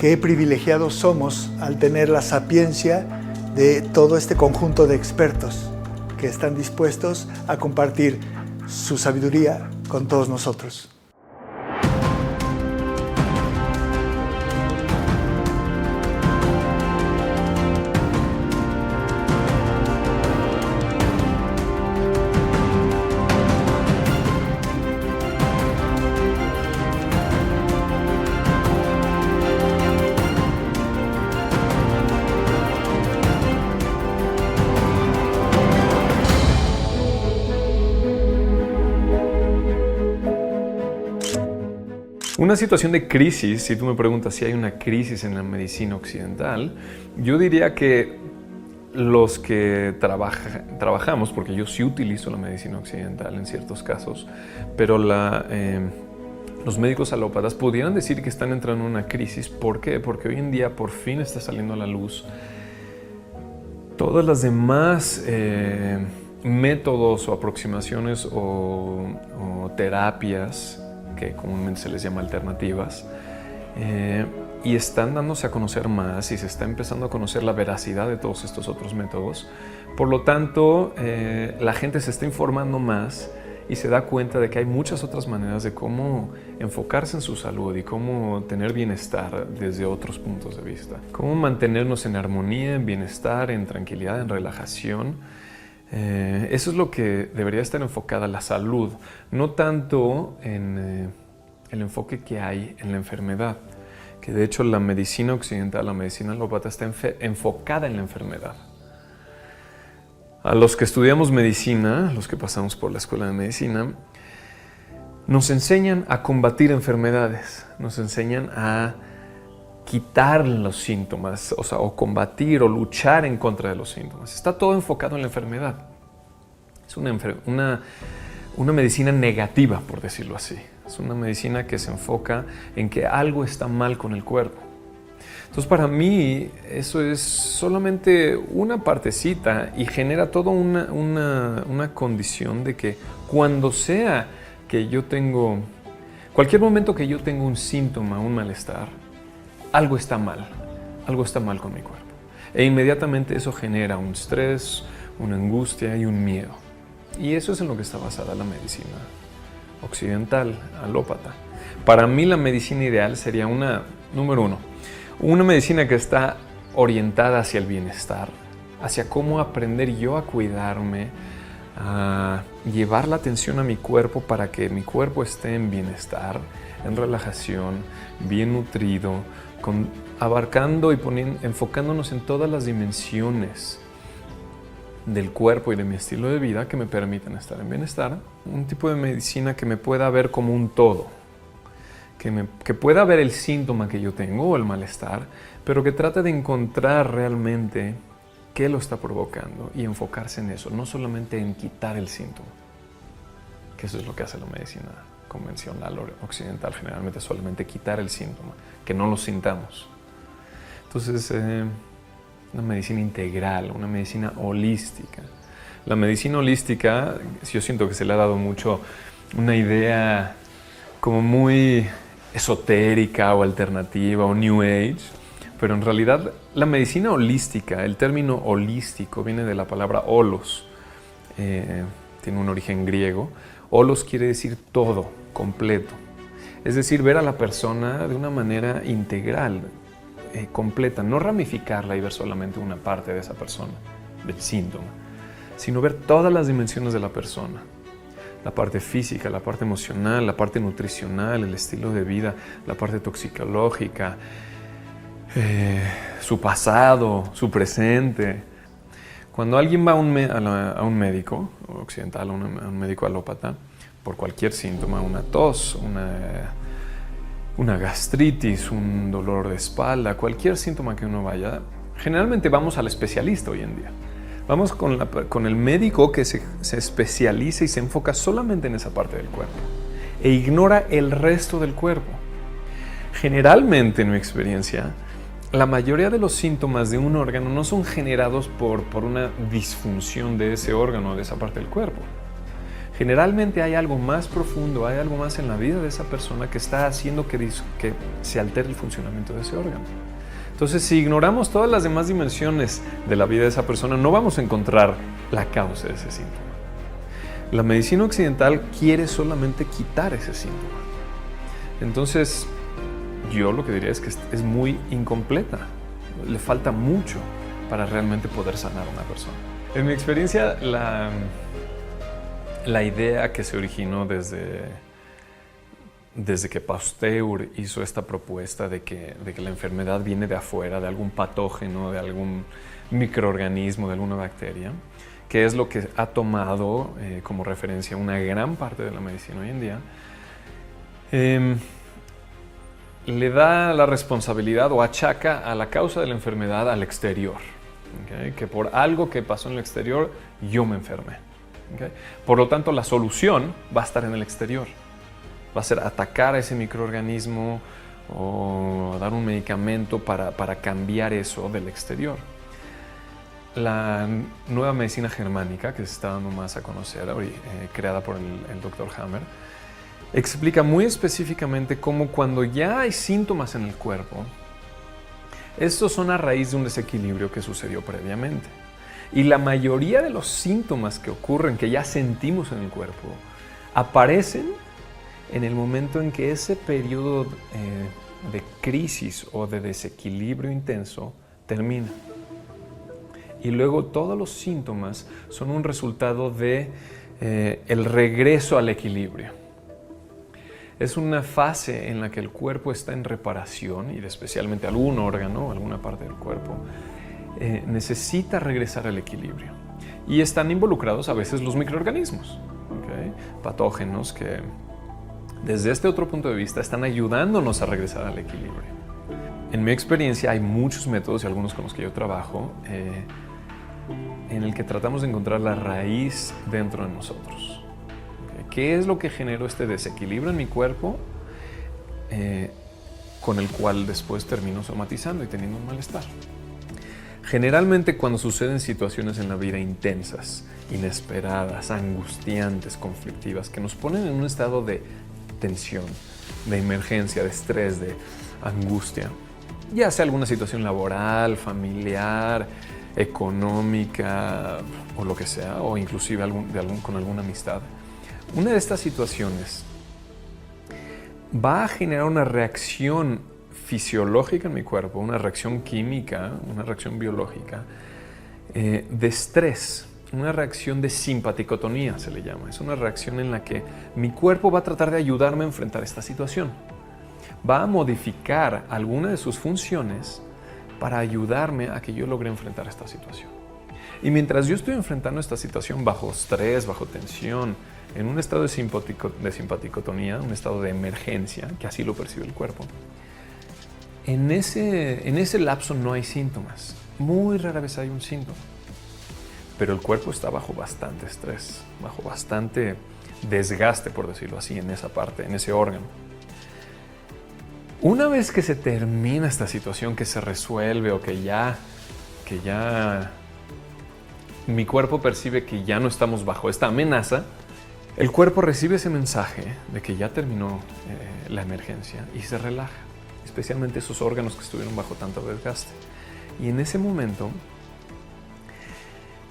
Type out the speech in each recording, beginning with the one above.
qué privilegiados somos al tener la sapiencia de todo este conjunto de expertos que están dispuestos a compartir su sabiduría con todos nosotros. Una situación de crisis, si tú me preguntas si hay una crisis en la medicina occidental, yo diría que los que trabajamos, porque yo sí utilizo la medicina occidental en ciertos casos, pero los médicos alópatas pudieran decir que están entrando en una crisis. ¿Por qué? Porque hoy en día por fin está saliendo a la luz todas las demás métodos o aproximaciones o terapias que comúnmente se les llama alternativas, y están dándose a conocer más y se está empezando a conocer la veracidad de todos estos otros métodos. Por lo tanto, la gente se está informando más y se da cuenta de que hay muchas otras maneras de cómo enfocarse en su salud y cómo tener bienestar desde otros puntos de vista. Cómo mantenernos en armonía, en bienestar, en tranquilidad, en relajación. Eso es lo que debería estar enfocada la salud, no tanto en el enfoque que hay en la enfermedad, que de hecho la medicina occidental, la medicina alópata está enfocada en la enfermedad. A los que estudiamos medicina, los que pasamos por la escuela de medicina, nos enseñan a combatir enfermedades, nos enseñan a quitar los síntomas, o combatir o luchar en contra de los síntomas. Está todo enfocado en la enfermedad. Es una medicina negativa, por decirlo así. Es una medicina que se enfoca en que algo está mal con el cuerpo. Entonces, para mí, eso es solamente una partecita y genera toda una condición de que cuando sea que yo tengo, cualquier momento que yo tengo un síntoma, un malestar, algo está mal con mi cuerpo. E inmediatamente eso genera un estrés, una angustia y un miedo. Y eso es en lo que está basada la medicina occidental, alópata. Para mí la medicina ideal sería número uno, una medicina que está orientada hacia el bienestar, hacia cómo aprender yo a cuidarme, a llevar la atención a mi cuerpo para que mi cuerpo esté en bienestar, en relajación, bien nutrido, abarcando y enfocándonos en todas las dimensiones del cuerpo y de mi estilo de vida que me permiten estar en bienestar. Un tipo de medicina que me pueda ver como un todo, que pueda ver el síntoma que yo tengo o el malestar, pero que trate de encontrar realmente qué lo está provocando y enfocarse en eso, no solamente en quitar el síntoma, que eso es lo que hace la medicina convencional o occidental, generalmente solamente quitar el síntoma, que no lo sintamos. Entonces, una medicina integral, una medicina holística. La medicina holística, yo siento que se le ha dado mucho una idea como muy esotérica o alternativa o New Age, pero en realidad la medicina holística, el término holístico viene de la palabra holos, tiene un origen griego. Holos quiere decir todo, completo. Es decir, ver a la persona de una manera integral, completa, no ramificarla y ver solamente una parte de esa persona, del síntoma, sino ver todas las dimensiones de la persona. La parte física, la parte emocional, la parte nutricional, el estilo de vida, la parte toxicológica, su pasado, su presente. Cuando alguien va a un médico occidental, a un médico alópata, por cualquier síntoma, una tos, una gastritis, un dolor de espalda, cualquier síntoma que uno vaya, generalmente vamos al especialista hoy en día. Vamos con el médico que se especializa y se enfoca solamente en esa parte del cuerpo e ignora el resto del cuerpo. Generalmente, en mi experiencia, la mayoría de los síntomas de un órgano no son generados por una disfunción de ese órgano, de esa parte del cuerpo. Generalmente hay algo más profundo, hay algo más en la vida de esa persona que está haciendo que se altere el funcionamiento de ese órgano. Entonces, si ignoramos todas las demás dimensiones de la vida de esa persona, no vamos a encontrar la causa de ese síntoma. La medicina occidental quiere solamente quitar ese síntoma. Entonces, yo lo que diría es que es muy incompleta. Le falta mucho para realmente poder sanar a una persona. En mi experiencia, la idea que se originó desde que Pasteur hizo esta propuesta de que la enfermedad viene de afuera, de algún patógeno, de algún microorganismo, de alguna bacteria, que es lo que ha tomado como referencia una gran parte de la medicina hoy en día, le da la responsabilidad o achaca a la causa de la enfermedad al exterior. ¿Okay? Que por algo que pasó en el exterior, yo me enfermé. ¿Okay? Por lo tanto, la solución va a estar en el exterior. Va a ser atacar a ese microorganismo o dar un medicamento para cambiar eso del exterior. La nueva medicina germánica, que se está dando más a conocer, creada por el Dr. Hammer, explica muy específicamente cómo cuando ya hay síntomas en el cuerpo, estos son a raíz de un desequilibrio que sucedió previamente. Y la mayoría de los síntomas que ocurren, que ya sentimos en el cuerpo, aparecen en el momento en que ese periodo de crisis o de desequilibrio intenso termina. Y luego todos los síntomas son un resultado de el regreso al equilibrio. Es una fase en la que el cuerpo está en reparación y especialmente algún órgano, alguna parte del cuerpo, necesita regresar al equilibrio. Y están involucrados a veces los microorganismos, ¿okay? Patógenos que desde este otro punto de vista están ayudándonos a regresar al equilibrio. En mi experiencia hay muchos métodos y algunos con los que yo trabajo en el que tratamos de encontrar la raíz dentro de nosotros. ¿Qué es lo que generó este desequilibrio en mi cuerpo con el cual después termino somatizando y teniendo un malestar? Generalmente cuando suceden situaciones en la vida intensas, inesperadas, angustiantes, conflictivas, que nos ponen en un estado de tensión, de emergencia, de estrés, de angustia, ya sea alguna situación laboral, familiar, económica o lo que sea, o inclusive con alguna amistad, una de estas situaciones va a generar una reacción fisiológica en mi cuerpo, una reacción química, una reacción biológica de estrés, una reacción de simpaticotonía se le llama. Es una reacción en la que mi cuerpo va a tratar de ayudarme a enfrentar esta situación. Va a modificar alguna de sus funciones para ayudarme a que yo logre enfrentar esta situación. Y mientras yo estoy enfrentando esta situación bajo estrés, bajo tensión, en un estado de simpaticotonía, un estado de emergencia, que así lo percibe el cuerpo, en ese lapso no hay síntomas. Muy rara vez hay un síntoma. Pero el cuerpo está bajo bastante estrés, bajo bastante desgaste, por decirlo así, en esa parte, en ese órgano. Una vez que se termina esta situación, que se resuelve o que ya mi cuerpo percibe que ya no estamos bajo esta amenaza, el cuerpo recibe ese mensaje de que ya terminó la emergencia y se relaja, especialmente esos órganos que estuvieron bajo tanto desgaste. Y en ese momento,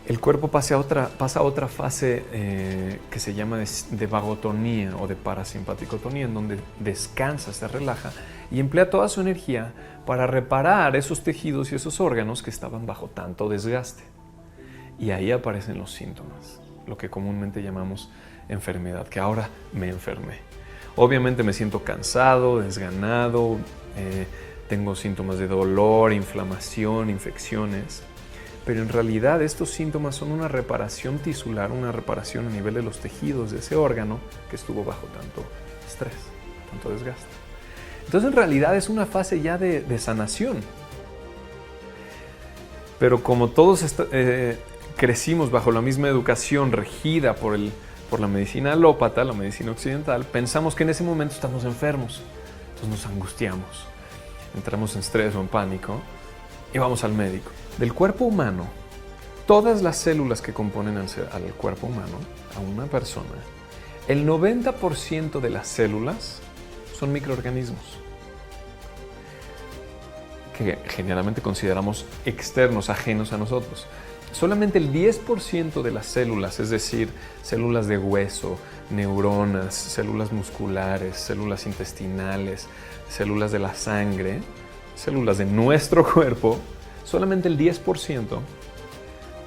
el cuerpo pasa a otra fase que se llama de vagotonía o de parasimpaticotonía, en donde descansa, se relaja y emplea toda su energía para reparar esos tejidos y esos órganos que estaban bajo tanto desgaste. Y ahí aparecen los síntomas, lo que comúnmente llamamos enfermedad, que ahora me enfermé. Obviamente me siento cansado, desganado, tengo síntomas de dolor, inflamación, infecciones, pero en realidad estos síntomas son una reparación tisular, una reparación a nivel de los tejidos de ese órgano que estuvo bajo tanto estrés, tanto desgaste. Entonces en realidad es una fase ya de sanación. Pero como todos crecimos bajo la misma educación regida por la medicina alópata, la medicina occidental, pensamos que en ese momento estamos enfermos. Entonces nos angustiamos, entramos en estrés o en pánico y vamos al médico. Del cuerpo humano todas las células que componen al cuerpo humano, a una persona, el 90% de las células son microorganismos que generalmente consideramos externos, ajenos a nosotros. Solamente el 10% de las células, es decir, células de hueso, neuronas, células musculares, células intestinales, células de la sangre, células de nuestro cuerpo, solamente el 10%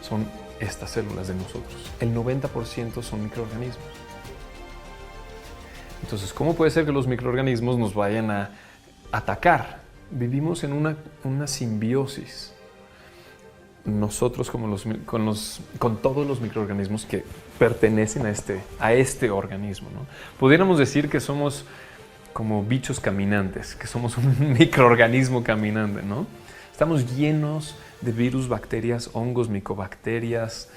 son estas células de nosotros. El 90% son microorganismos. Entonces, ¿cómo puede ser que los microorganismos nos vayan a atacar? Vivimos en una simbiosis. Nosotros con todos los microorganismos que pertenecen a este organismo, ¿no? Pudiéramos decir que somos como bichos caminantes, que somos un microorganismo caminante, ¿no? Estamos llenos de virus, bacterias, hongos, micobacterias,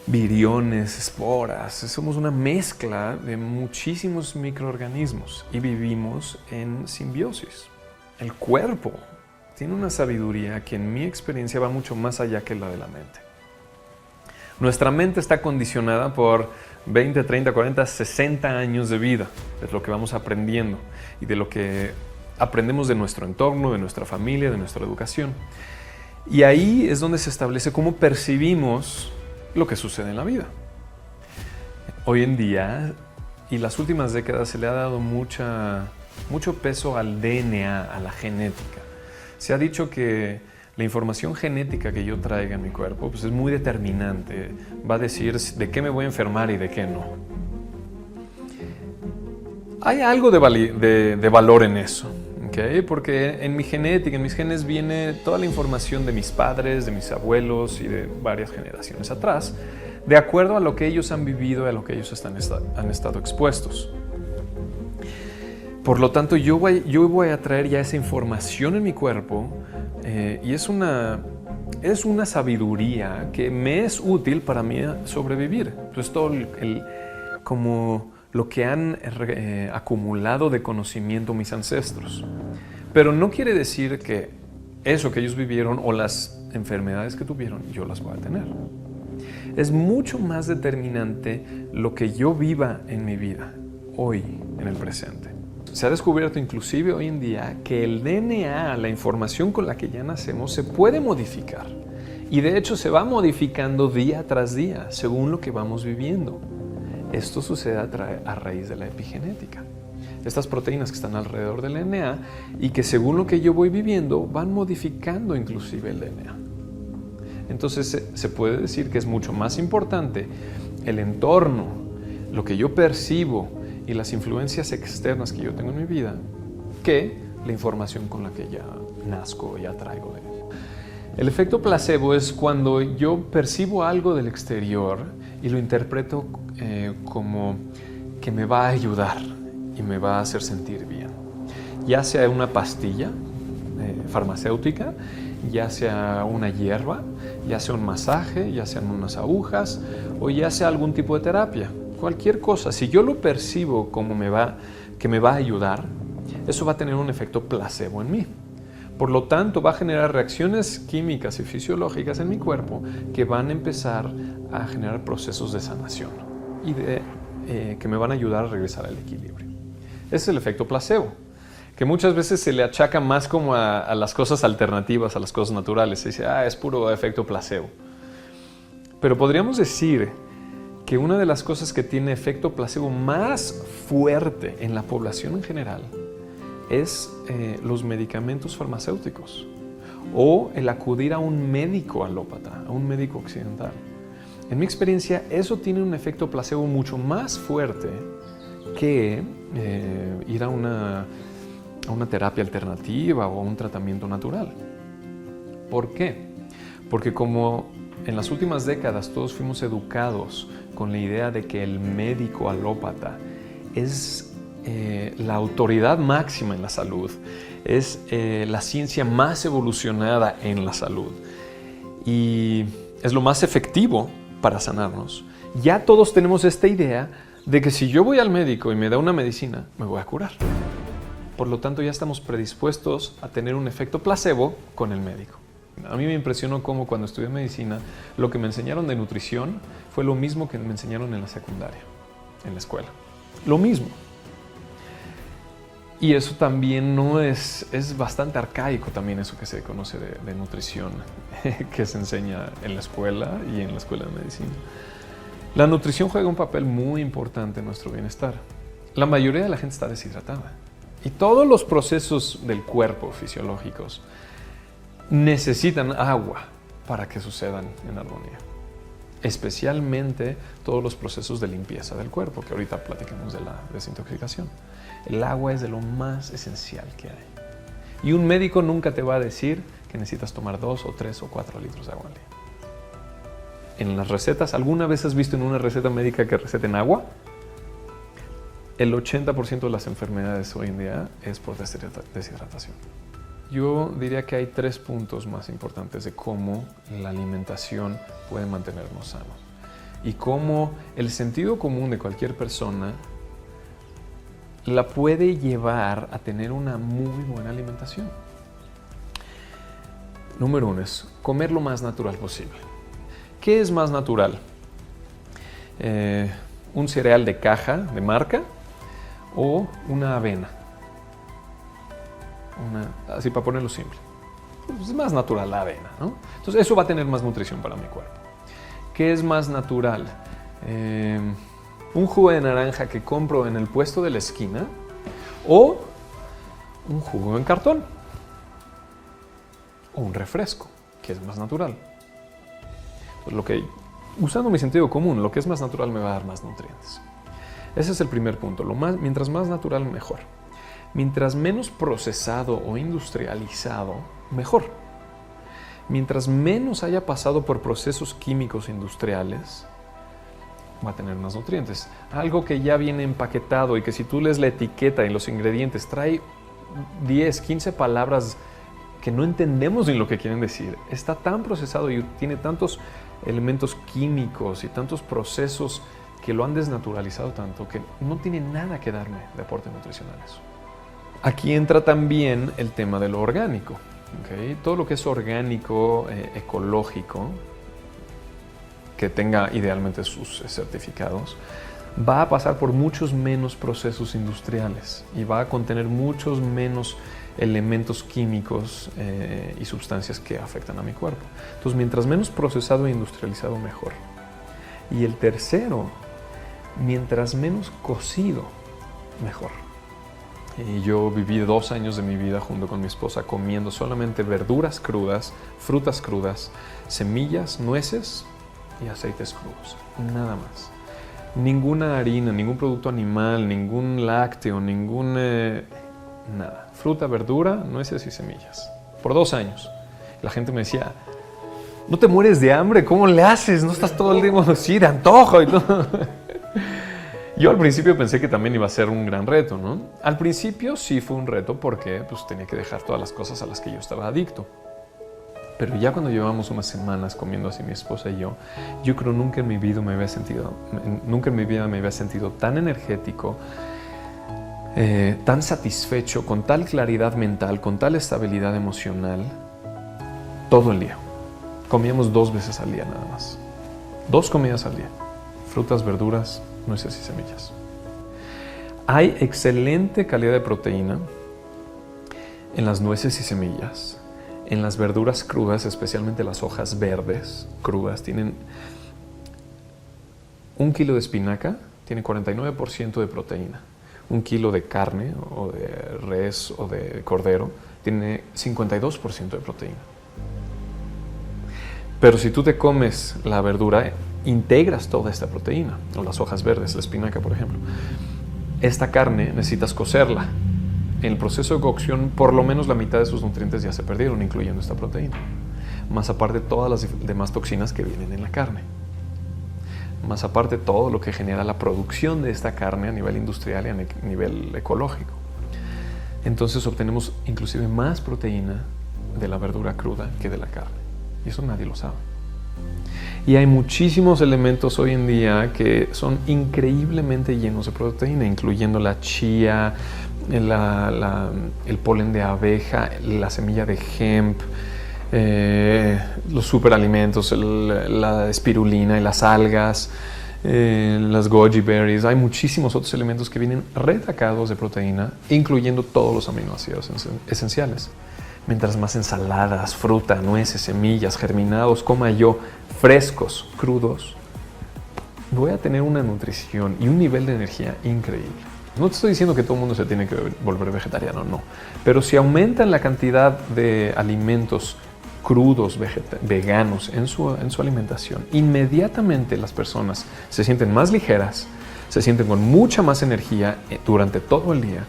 viriones, esporas. Somos una mezcla de muchísimos microorganismos y vivimos en simbiosis. El cuerpo tiene una sabiduría que en mi experiencia va mucho más allá que la de la mente. Nuestra mente está condicionada por 20, 30, 40, 60 años de vida. Es lo que vamos aprendiendo y de lo que aprendemos de nuestro entorno, de nuestra familia, de nuestra educación. Y ahí es donde se establece cómo percibimos lo que sucede en la vida. Hoy en día y las últimas décadas se le ha dado mucho peso al DNA, a la genética. Se ha dicho que la información genética que yo traiga en mi cuerpo pues es muy determinante. Va a decir de qué me voy a enfermar y de qué no. Hay algo de valor en eso, ¿okay? Porque en mi genética, en mis genes viene toda la información de mis padres, de mis abuelos y de varias generaciones atrás, de acuerdo a lo que ellos han vivido y a lo que ellos han estado expuestos. Por lo tanto, yo voy a traer ya esa información en mi cuerpo y es una sabiduría que me es útil para mí sobrevivir. Entonces, todo como lo que han acumulado de conocimiento mis ancestros. Pero no quiere decir que eso que ellos vivieron o las enfermedades que tuvieron, yo las voy a tener. Es mucho más determinante lo que yo viva en mi vida, hoy, en el presente. Se ha descubierto inclusive hoy en día que el DNA, la información con la que ya nacemos, se puede modificar. Y de hecho se va modificando día tras día, según lo que vamos viviendo. Esto sucede a raíz de la epigenética. Estas proteínas que están alrededor del DNA y que según lo que yo voy viviendo van modificando inclusive el DNA. Entonces se puede decir que es mucho más importante el entorno, lo que yo percibo y las influencias externas que yo tengo en mi vida que la información con la que ya nazco, ya traigo de él. El efecto placebo es cuando yo percibo algo del exterior y lo interpreto como que me va a ayudar y me va a hacer sentir bien. Ya sea una pastilla farmacéutica, ya sea una hierba, ya sea un masaje, ya sean unas agujas o ya sea algún tipo de terapia. Cualquier cosa, si yo lo percibo como que me va a ayudar, eso va a tener un efecto placebo en mí. Por lo tanto, va a generar reacciones químicas y fisiológicas en mi cuerpo que van a empezar a generar procesos de sanación y que me van a ayudar a regresar al equilibrio. Ese es el efecto placebo, que muchas veces se le achaca más como a las cosas alternativas, a las cosas naturales. Se dice, es puro efecto placebo. Pero podríamos decir que una de las cosas que tiene efecto placebo más fuerte en la población en general es los medicamentos farmacéuticos o el acudir a un médico alópata, a un médico occidental. En mi experiencia, eso tiene un efecto placebo mucho más fuerte que ir a una terapia alternativa o a un tratamiento natural. ¿Por qué? Porque como en las últimas décadas todos fuimos educados con la idea de que el médico alópata es la autoridad máxima en la salud, es la ciencia más evolucionada en la salud y es lo más efectivo para sanarnos. Ya todos tenemos esta idea de que si yo voy al médico y me da una medicina, me voy a curar. Por lo tanto, ya estamos predispuestos a tener un efecto placebo con el médico. A mí me impresionó cómo cuando estudié medicina, lo que me enseñaron de nutrición fue lo mismo que me enseñaron en la secundaria, en la escuela. Lo mismo. Y eso también es bastante arcaico también eso que se conoce de nutrición, que se enseña en la escuela y en la escuela de medicina. La nutrición juega un papel muy importante en nuestro bienestar. La mayoría de la gente está deshidratada. Y todos los procesos del cuerpo fisiológicos necesitan agua para que sucedan en armonía. Especialmente todos los procesos de limpieza del cuerpo, que ahorita platicamos de la desintoxicación. El agua es de lo más esencial que hay. Y un médico nunca te va a decir que necesitas tomar 2 o 3 o 4 litros de agua al día. En las recetas, ¿alguna vez has visto en una receta médica que receten agua? El 80% de las enfermedades hoy en día es por deshidratación. Yo diría que hay 3 puntos más importantes de cómo la alimentación puede mantenernos sanos y cómo el sentido común de cualquier persona la puede llevar a tener una muy buena alimentación. Número 1 es comer lo más natural posible. ¿Qué es más natural? ¿Un cereal de caja, de marca, o una avena? Así para ponerlo simple. Es más natural la avena, ¿no? Entonces eso va a tener más nutrición para mi cuerpo. ¿Qué es más natural? Un jugo de naranja que compro en el puesto de la esquina o un jugo en cartón o un refresco, que es más natural. Pues usando mi sentido común, lo que es más natural me va a dar más nutrientes. Ese es el primer punto. Mientras más natural, mejor. Mientras menos procesado o industrializado, mejor. Mientras menos haya pasado por procesos químicos industriales, va a tener más nutrientes. Algo que ya viene empaquetado y que si tú lees la etiqueta y los ingredientes trae 10, 15 palabras que no entendemos ni lo que quieren decir. Está tan procesado y tiene tantos elementos químicos y tantos procesos que lo han desnaturalizado tanto que no tiene nada que darme de aporte nutricional eso. Aquí entra también el tema de lo orgánico. ¿Okay? Todo lo que es orgánico, ecológico, que tenga idealmente sus certificados, va a pasar por muchos menos procesos industriales y va a contener muchos menos elementos químicos y sustancias que afectan a mi cuerpo. Entonces, mientras menos procesado e industrializado, mejor. Y el tercero, mientras menos cocido, mejor. Y yo viví 2 años de mi vida junto con mi esposa comiendo solamente verduras crudas, frutas crudas, semillas, nueces y aceites crudos. Nada más. Ninguna harina, ningún producto animal, ningún lácteo, nada. Fruta, verdura, nueces y semillas. Por 2 años. La gente me decía, ¿no te mueres de hambre? ¿Cómo le haces? ¿No estás todo el día así de antojo? Y todo. Yo al principio pensé que también iba a ser un gran reto, ¿no? Al principio sí fue un reto porque pues, tenía que dejar todas las cosas a las que yo estaba adicto. Pero ya cuando llevamos unas semanas comiendo así mi esposa y yo creo nunca en mi vida me había sentido tan energético, tan satisfecho, con tal claridad mental, con tal estabilidad emocional, todo el día. Comíamos 2 veces al día nada más. 2 comidas al día. Frutas, verduras, nueces y semillas. Hay excelente calidad de proteína en las nueces y semillas. En las verduras crudas, especialmente las hojas verdes crudas, tienen 1 kilo de espinaca, tiene 49% de proteína. 1 kilo de carne o de res o de cordero tiene 52% de proteína. Pero si tú te comes la verdura, integras toda esta proteína, o las hojas verdes, la espinaca, por ejemplo. Esta carne necesitas cocerla. En el proceso de cocción, por lo menos la mitad de sus nutrientes ya se perdieron, incluyendo esta proteína. Más aparte, todas las demás toxinas que vienen en la carne. Más aparte, todo lo que genera la producción de esta carne a nivel industrial y a nivel ecológico. Entonces obtenemos inclusive más proteína de la verdura cruda que de la carne. Y eso nadie lo sabe. Y hay muchísimos elementos hoy en día que son increíblemente llenos de proteína, incluyendo la chía, el polen de abeja, la semilla de hemp, los superalimentos, la espirulina y las algas, las goji berries. Hay muchísimos otros elementos que vienen retacados de proteína, incluyendo todos los aminoácidos esenciales. Mientras más ensaladas, fruta, nueces, semillas, germinados coma yo, frescos, crudos, voy a tener una nutrición y un nivel de energía increíble. No te estoy diciendo que todo el mundo se tiene que volver vegetariano, no. Pero si aumentan la cantidad de alimentos crudos, veganos en su alimentación, inmediatamente las personas se sienten más ligeras, se sienten con mucha más energía durante todo el día,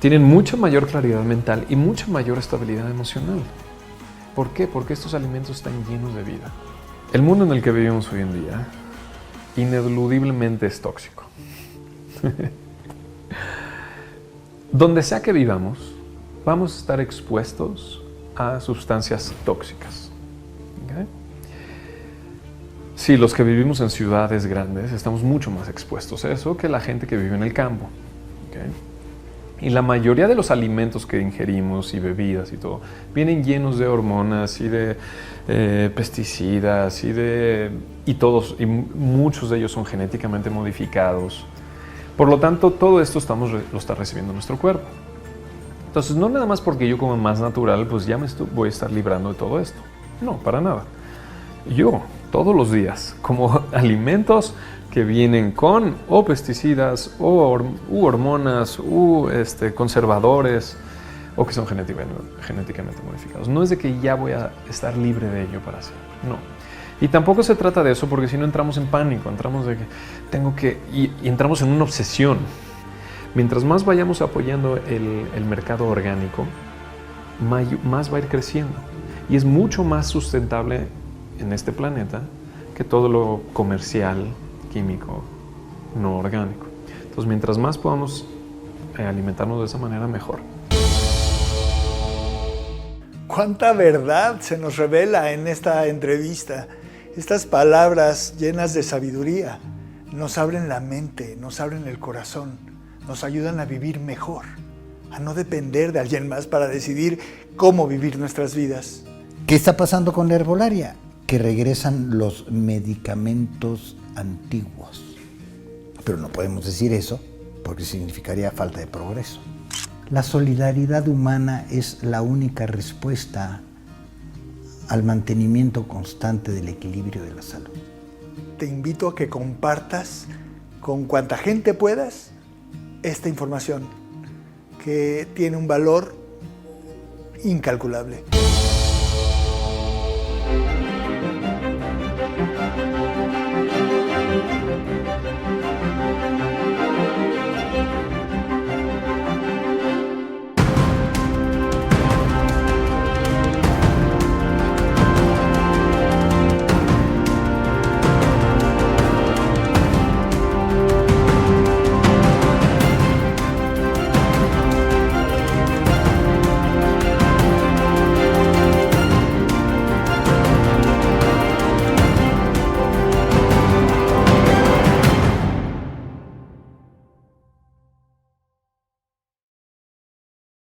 tienen mucha mayor claridad mental y mucha mayor estabilidad emocional. ¿Por qué? Porque estos alimentos están llenos de vida. El mundo en el que vivimos hoy en día ineludiblemente es tóxico. Donde sea que vivamos, vamos a estar expuestos a sustancias tóxicas. ¿Okay? Sí, los que vivimos en ciudades grandes estamos mucho más expuestos a eso que la gente que vive en el campo. ¿Okay? Y la mayoría de los alimentos que ingerimos y bebidas y todo vienen llenos de hormonas y de pesticidas y muchos de ellos son genéticamente modificados. Por lo tanto, todo esto lo está recibiendo nuestro cuerpo. Entonces, no nada más porque yo como más natural, pues ya voy a estar librando de todo esto. No, para nada. Yo, todos los días, como alimentos que vienen con o pesticidas o hormonas o conservadores o que son genéticamente modificados. No es de que ya voy a estar libre de ello para siempre, no. Y tampoco se trata de eso porque si no entramos en pánico, entramos de que y entramos en una obsesión. Mientras más vayamos apoyando el mercado orgánico, más va a ir creciendo. Y es mucho más sustentable en este planeta que todo lo comercial, químico, no orgánico. Entonces, mientras más podamos alimentarnos de esa manera, mejor. Cuánta verdad se nos revela en esta entrevista. Estas palabras llenas de sabiduría nos abren la mente, nos abren el corazón, nos ayudan a vivir mejor, a no depender de alguien más para decidir cómo vivir nuestras vidas. ¿Qué está pasando con la herbolaria? Que regresan los medicamentos antiguos. Pero no podemos decir eso porque significaría falta de progreso. La solidaridad humana es la única respuesta al mantenimiento constante del equilibrio de la salud. Te invito a que compartas con cuanta gente puedas esta información que tiene un valor incalculable.